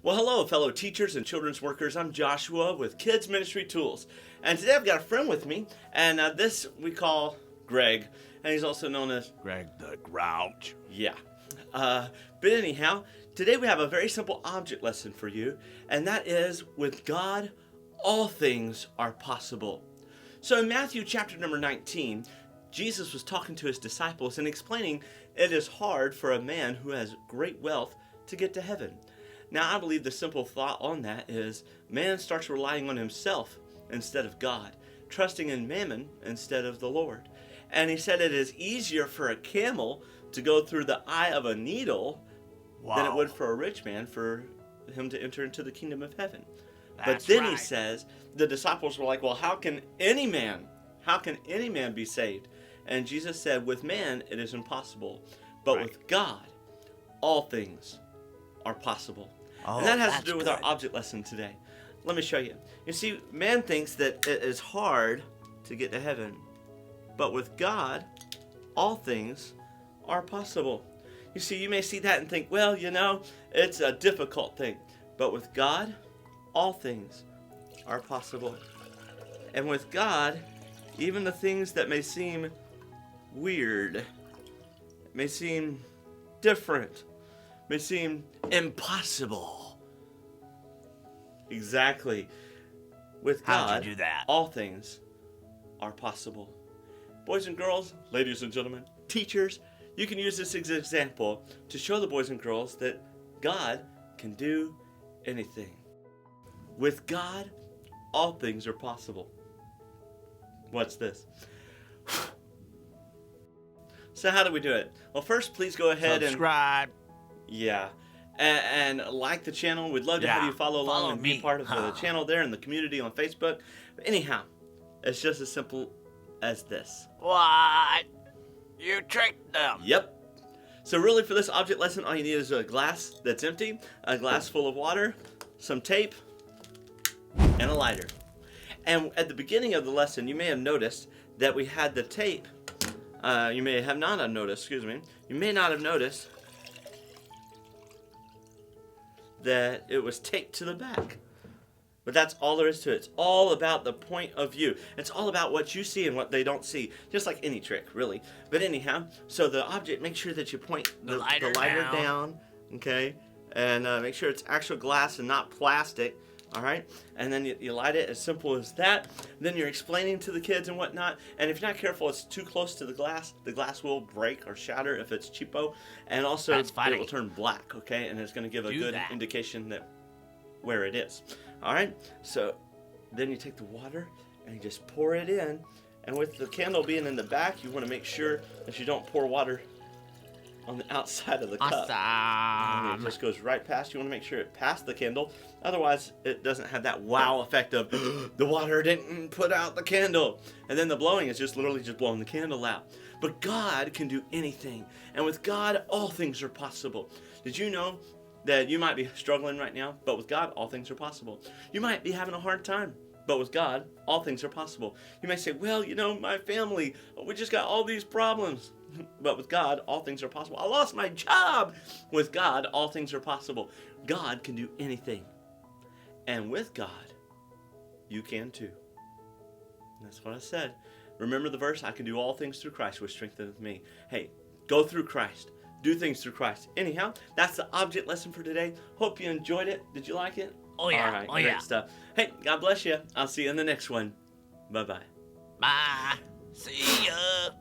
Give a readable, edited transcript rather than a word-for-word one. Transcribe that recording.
Well, hello, fellow teachers and children's workers. I'm Joshua with Kids Ministry Tools. And today I've got a friend with me, and this we call Greg, and he's also known as Greg the Grouch. Yeah. But anyhow, today we have a very simple object lesson for you, and that is, with God, all things are possible. So in Matthew chapter number 19, Jesus was talking to his disciples and explaining it is hard for a man who has great wealth to get to heaven. Now, I believe the simple thought on that is man starts relying on himself instead of God, trusting in mammon instead of the Lord. And he said it is easier for a camel to go through the eye of a needle than it would for a rich man for him to enter into the kingdom of heaven. But then he says, the disciples were like, well, how can any man be saved? And Jesus said, with man it is impossible, but with God all things are possible. And that has to do with our object lesson today. Let me show you. You see, man thinks that it is hard to get to heaven, but with God, all things are possible. You see, you may see that and think, well, it's a difficult thing. But with God, all things are possible. And with God, even the things that may seem weird, may seem different, may seem impossible. Exactly. With God, how'd you do that? All things are possible. Boys and girls, ladies and gentlemen, teachers, you can use this as an example to show the boys and girls that God can do anything. With God, all things are possible. What's this? So how do we do it? Well, first, please go ahead Subscribe. and like the channel. We'd love to have you follow along and be part of the channel there in the community on Facebook. But anyhow, it's just as simple as this. What? You tricked them. Yep. So really, for this object lesson, all you need is a glass that's empty, a glass full of water, some tape, and a lighter. And at the beginning of the lesson, you may have noticed that we had the tape. You may not have noticed that it was taped to the back. But that's all there is to it. It's all about the point of view. It's all about what you see and what they don't see. Just like any trick, really. But anyhow, so the object, make sure that you point the lighter down, okay? And make sure it's actual glass and not plastic, all right? And then you light it, as simple as that. Then you're explaining to the kids and whatnot. And if you're not careful, it's too close to the glass will break or shatter if it's cheapo. And also, it will turn black, okay? And it's going to give a good indication that where it is. All right, so then you take the water and you just pour it in, and with the candle being in the back, you want to make sure that you don't pour water on the outside of the cup. And it just goes right past. You want to make sure it passed the candle, otherwise it doesn't have that wow effect of the water didn't put out the candle. And then the blowing is just literally just blowing the candle out. But God can do anything, and with God all things are possible. Did you know that you might be struggling right now, but with God, all things are possible? You might be having a hard time, but with God, all things are possible. You may say, well, my family, we just got all these problems. But with God, all things are possible. I lost my job. With God, all things are possible. God can do anything. And with God, you can too. And that's what I said. Remember the verse, I can do all things through Christ, which strengtheneth me. Hey, go through Christ. Do things through Christ. Anyhow, that's the object lesson for today. Hope you enjoyed it. Did you like it? Oh, yeah. All right, great stuff. Hey, God bless you. I'll see you in the next one. Bye-bye. Bye. See ya.